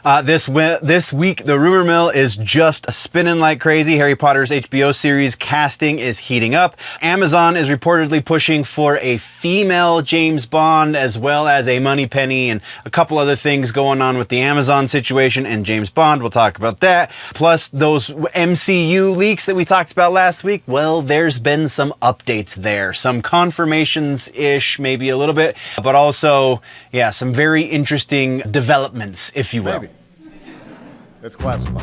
This week, the rumor mill is just spinning like crazy. Harry Potter's HBO series casting is heating up. Amazon is reportedly pushing for a female James Bond, as well as a Moneypenny and a couple other things going on with the Amazon situation and James Bond. We'll talk about that. Plus, those MCU leaks that we talked about last week, well, there's been some updates there. Some confirmations-ish, maybe a little bit, but also, yeah, some very interesting developments, if you will. Maybe. It's classified.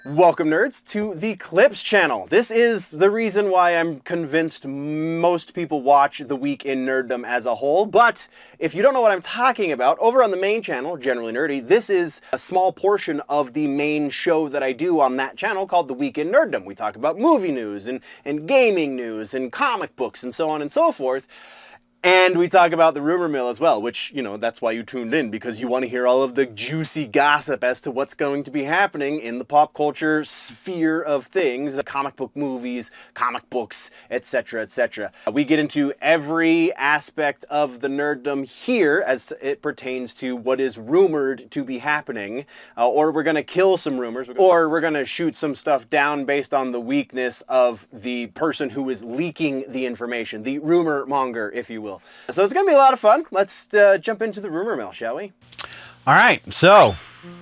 Welcome, nerds, to the Clips channel. This is the reason why I'm convinced most people watch The Week in Nerddom as a whole. But if you don't know what I'm talking about, over on the main channel, Generally Nerdy, this is a small portion of the main show that I do on that channel called The Week in Nerddom. We talk about movie news and gaming news and comic books and so on and so forth. And we talk about the rumor mill as well, which, you know, that's why you tuned in, because you want to hear all of the juicy gossip as to what's going to be happening in the pop culture sphere of things, comic book movies, comic books, etc., etc. We get into every aspect of the nerddom here as it pertains to what is rumored to be happening, or we're going to kill some rumors, or we're going to shoot some stuff down based on the weakness of the person who is leaking the information, the rumor monger, if you will. So it's going to be a lot of fun. Let's jump into the rumor mill, shall we? All right, so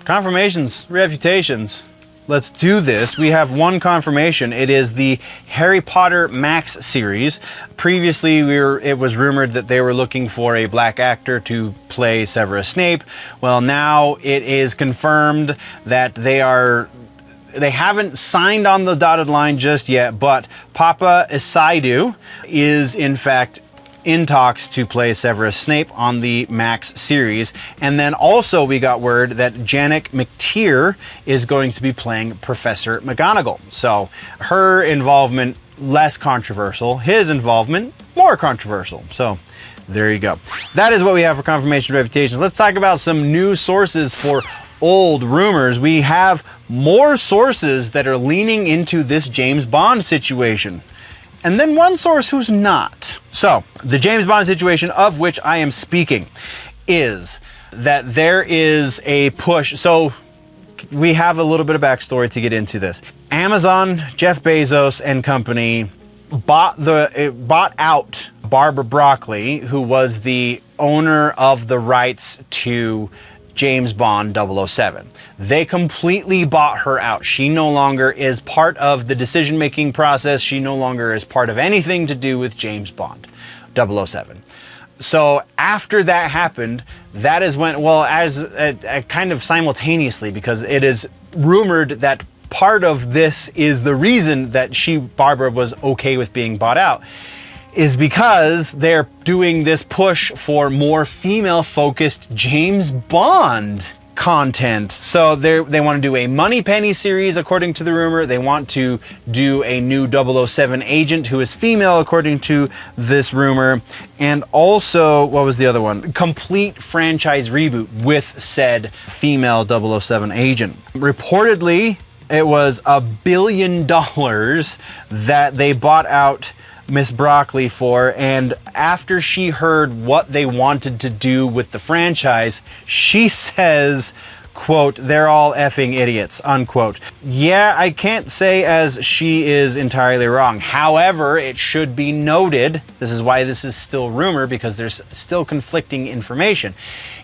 confirmations, refutations. Let's do this. We have one confirmation. It is the Harry Potter Max series. Previously, it was rumored that they were looking for a black actor to play Severus Snape. Well, now it is confirmed that they haven't signed on the dotted line just yet, but Papa Esaidu is in fact in talks to play Severus Snape on the Max series. And then also we got word that Janek McTeer is going to be playing Professor McGonagall. So her involvement, less controversial. His involvement, more controversial. So there you go. That is what we have for confirmation refutations. Let's talk about some new sources for old rumors. We have more sources that are leaning into this James Bond situation. And then one source who's not. So, the James Bond situation of which I am speaking is that there is a push. So, we have a little bit of backstory to get into this. Amazon, Jeff Bezos and company bought out Barbara Broccoli, who was the owner of the rights to James Bond 007. They completely bought her out. She no longer is part of the decision-making process. She no longer is part of anything to do with James Bond 007. So after that happened, that is when, well, as kind of simultaneously, because it is rumored that part of this is the reason that Barbara was okay with being bought out, is because they're doing this push for more female-focused James Bond content. So they want to do a Moneypenny series, according to the rumor. They want to do a new 007 agent who is female, according to this rumor. And also, what was the other one? Complete franchise reboot with said female 007 agent. Reportedly, it was $1 billion that they bought out Miss Broccoli for, and after she heard what they wanted to do with the franchise, she says, quote, "They're all effing idiots," unquote. Yeah, I can't say as she is entirely wrong. However, it should be noted, this is why this is still rumor, because there's still conflicting information.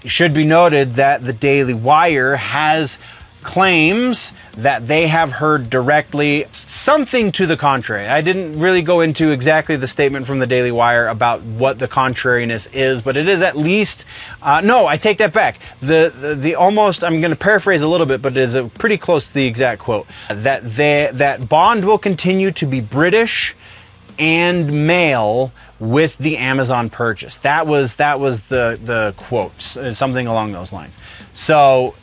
It should be noted that the Daily Wire has claims that they have heard directly something to the contrary. I didn't really go into exactly the statement from the Daily Wire about what the contrariness is, but it is at least, no, I take that back. The almost, I'm going to paraphrase a little bit, but it is pretty close to the exact quote, that Bond will continue to be British and male with the Amazon purchase. That was the quote, something along those lines. So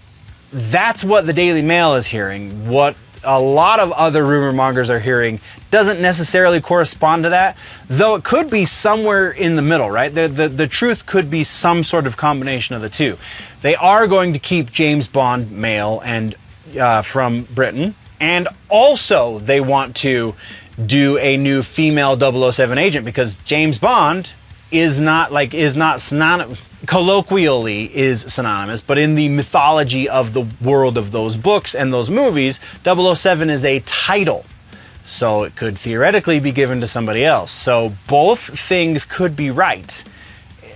that's what the Daily Mail is hearing. What a lot of other rumor mongers are hearing doesn't necessarily correspond to that, though it could be somewhere in the middle, right? The truth could be some sort of combination of the two. They are going to keep James Bond male and from Britain, and also they want to do a new female 007 agent, because James Bond is not synonymous, colloquially is synonymous, but in the mythology of the world of those books and those movies, 007 is a title. So it could theoretically be given to somebody else. So both things could be right.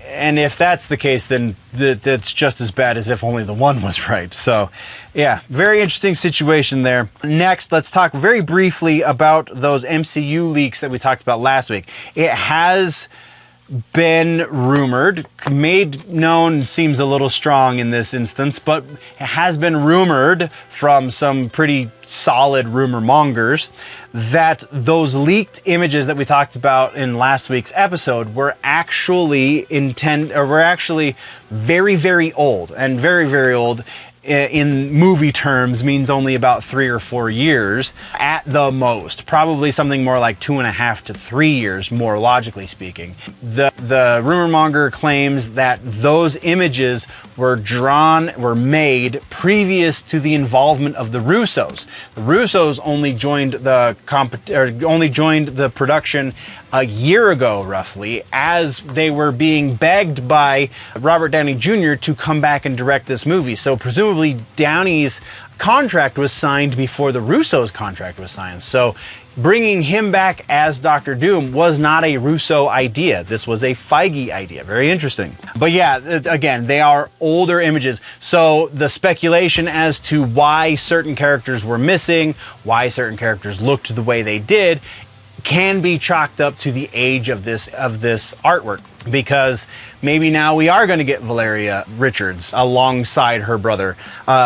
And if that's the case, then that's just as bad as if only the one was right. So, yeah, very interesting situation there. Next, let's talk very briefly about those MCU leaks that we talked about last week. It has been rumored, made known seems a little strong in this instance, but it has been rumored from some pretty solid rumor mongers that those leaked images that we talked about in last week's episode were actually very, very old, and very, very old in movie terms means only about 3 or 4 years at the most. Probably something more like 2.5 to 3 years, more logically speaking. The rumor monger claims that those images were made previous to the involvement of the Russos. The Russos only joined the production a year ago, roughly, as they were being begged by Robert Downey Jr. to come back and direct this movie. So presumably Downey's contract was signed before the Russos' contract was signed. So bringing him back as Doctor Doom was not a Russo idea. This was a Feige idea. Very interesting. But yeah, again, they are older images. So the speculation as to why certain characters were missing, why certain characters looked the way they did, can be chalked up to the age of this artwork, because maybe now we are going to get Valeria Richards alongside her brother.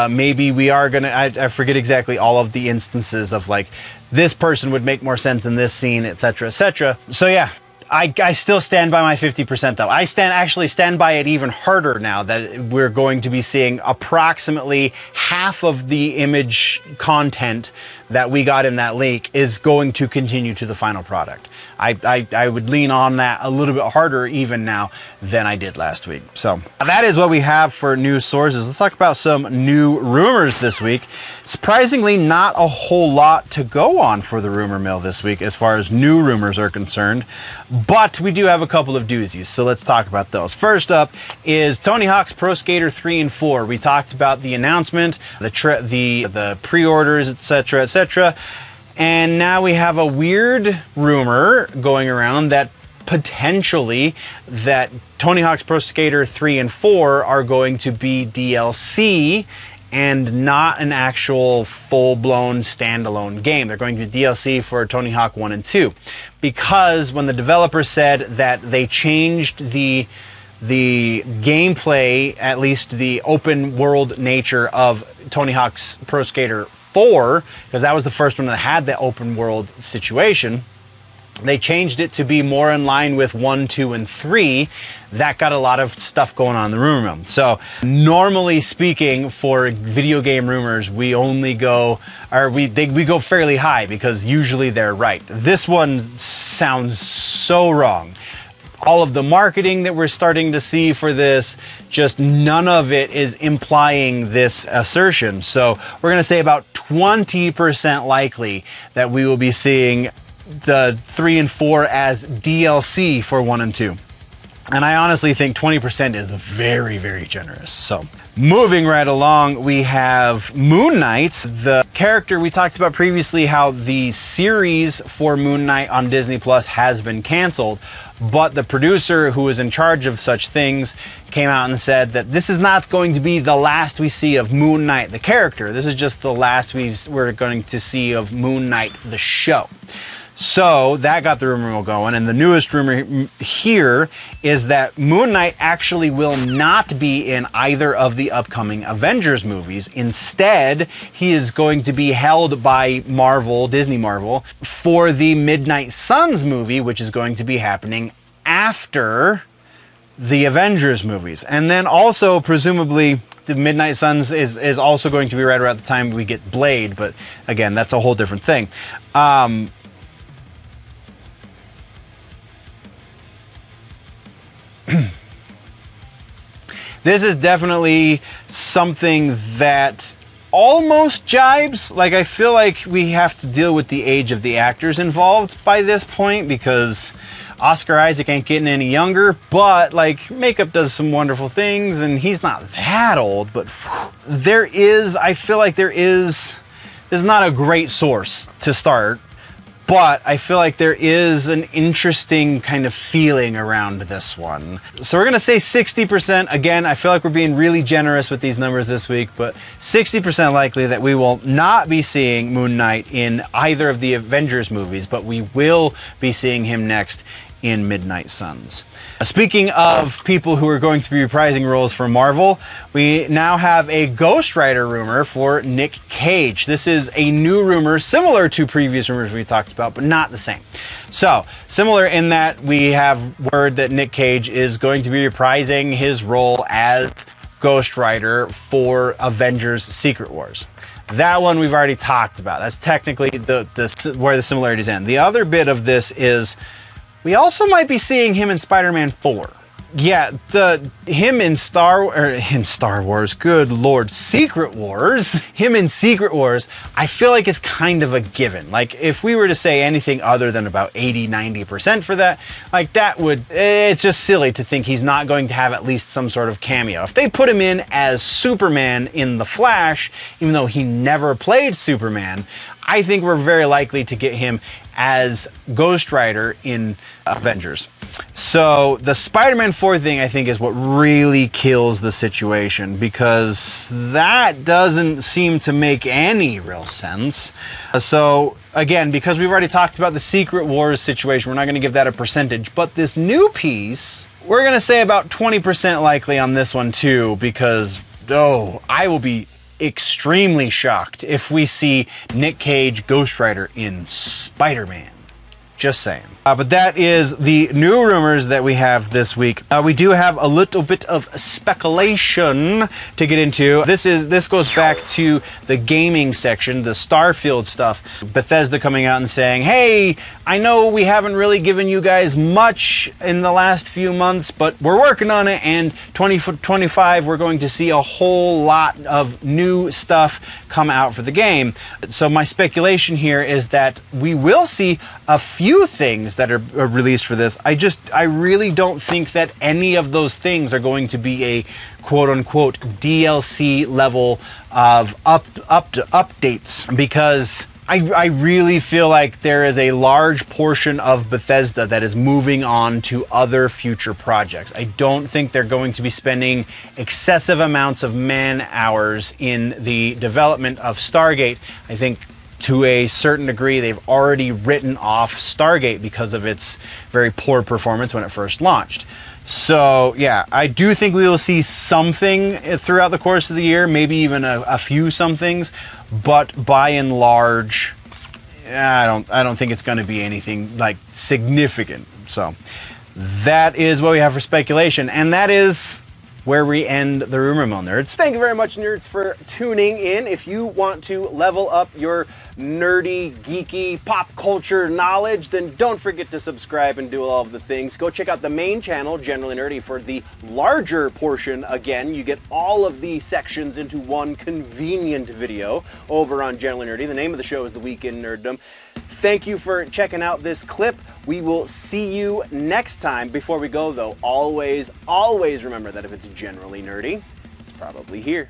Maybe we are going to, I forget exactly all of the instances of like, this person would make more sense in this scene, etc., etc. So yeah, I still stand by my 50% though. I actually stand by it even harder now that we're going to be seeing approximately half of the image content that we got in that leak is going to continue to the final product. I would lean on that a little bit harder even now than I did last week. So that is what we have for news sources. Let's talk about some new rumors this week. Surprisingly, not a whole lot to go on for the rumor mill this week as far as new rumors are concerned, but we do have a couple of doozies, so let's talk about those. First up is Tony Hawk's Pro Skater 3 and 4. We talked about the announcement, the pre-orders, etc., etc. And now we have a weird rumor going around that potentially that Tony Hawk's Pro Skater 3 and 4 are going to be DLC and not an actual full-blown standalone game. They're going to be DLC for Tony Hawk 1 and 2. Because when the developers said that they changed the gameplay, at least the open world nature of Tony Hawk's Pro Skater 4, because that was the first one that had the open world situation, they changed it to be more in line with 1, 2, and 3. That got a lot of stuff going on in the rumor mill. So normally speaking, for video game rumors, we only go, or we go fairly high because usually they're right. This one sounds so wrong. All of the marketing that we're starting to see for this, just none of it is implying this assertion. So we're going to say about 20% likely that we will be seeing the 3 and 4 as DLC for 1 and 2. And I honestly think 20% is very, very generous. So moving right along, we have Moon Knight, the character we talked about previously, how the series for Moon Knight on Disney Plus has been canceled. But the producer who is in charge of such things came out and said that this is not going to be the last we see of Moon Knight, the character. This is just the last we're going to see of Moon Knight, the show. So that got the rumor mill going, and the newest rumor here is that Moon Knight actually will not be in either of the upcoming Avengers movies. Instead, he is going to be held by Disney Marvel, for the Midnight Suns movie, which is going to be happening after the Avengers movies. And then also, presumably, the Midnight Suns is also going to be right around the time we get Blade, but again, that's a whole different thing. This is definitely something that almost jibes. Like, I feel like we have to deal with the age of the actors involved by this point, because Oscar Isaac ain't getting any younger, but like makeup does some wonderful things, and he's not that old, but I feel like there's not a great source to start, but I feel like there is an interesting kind of feeling around this one. So we're gonna say 60%. Again, I feel like we're being really generous with these numbers this week, but 60% likely that we will not be seeing Moon Knight in either of the Avengers movies, but we will be seeing him next in Midnight Suns. Speaking of people who are going to be reprising roles for Marvel, we now have a Ghost Rider rumor for Nick Cage. This is a new rumor, similar to previous rumors we talked about, but not the same. So, similar in that we have word that Nick Cage is going to be reprising his role as Ghost Rider for Avengers Secret Wars. That one we've already talked about. That's technically where the similarities end. The other bit of this is we also might be seeing him in Spider-Man 4. Yeah, him in Star Wars, good lord, Secret Wars. Him in Secret Wars, I feel like is kind of a given. Like, if we were to say anything other than about 80-90% for that, like it's just silly to think he's not going to have at least some sort of cameo. If they put him in as Superman in The Flash, even though he never played Superman, I think we're very likely to get him as Ghost Rider in Avengers. So the Spider-Man 4 thing, I think, is what really kills the situation, because that doesn't seem to make any real sense. So again, because we've already talked about the Secret Wars situation, we're not going to give that a percentage, but this new piece, we're going to say about 20% likely on this one too, because I will be extremely shocked if we see Nick Cage Ghost Rider in Spider-Man. Just saying. But that is the new rumors that we have this week. We do have a little bit of speculation to get into. This goes back to the gaming section, the Starfield stuff. Bethesda coming out and saying, hey, I know we haven't really given you guys much in the last few months, but we're working on it, and 2025 we're going to see a whole lot of new stuff come out for the game. So my speculation here is that we will see a few things that are released for this. I really don't think that any of those things are going to be a quote-unquote DLC level of updates, because I really feel like there is a large portion of Bethesda that is moving on to other future projects. I don't think they're going to be spending excessive amounts of man-hours in the development of Stargate. I think to a certain degree, they've already written off Stargate because of its very poor performance when it first launched. So yeah, I do think we will see something throughout the course of the year, maybe even a few somethings, but by and large, I don't think it's going to be anything like significant. So that is what we have for speculation, and that is where we end the Rumor Mill, nerds. Thank you very much, nerds, for tuning in. If you want to level up your nerdy, geeky, pop culture knowledge, then don't forget to subscribe and do all of the things. Go check out the main channel, Generally Nerdy, for the larger portion. Again, you get all of the sections into one convenient video over on Generally Nerdy. The name of the show is The Week in Nerddom. Thank you for checking out this clip. We will see you next time. Before we go, though, always remember that if it's generally nerdy, it's probably here.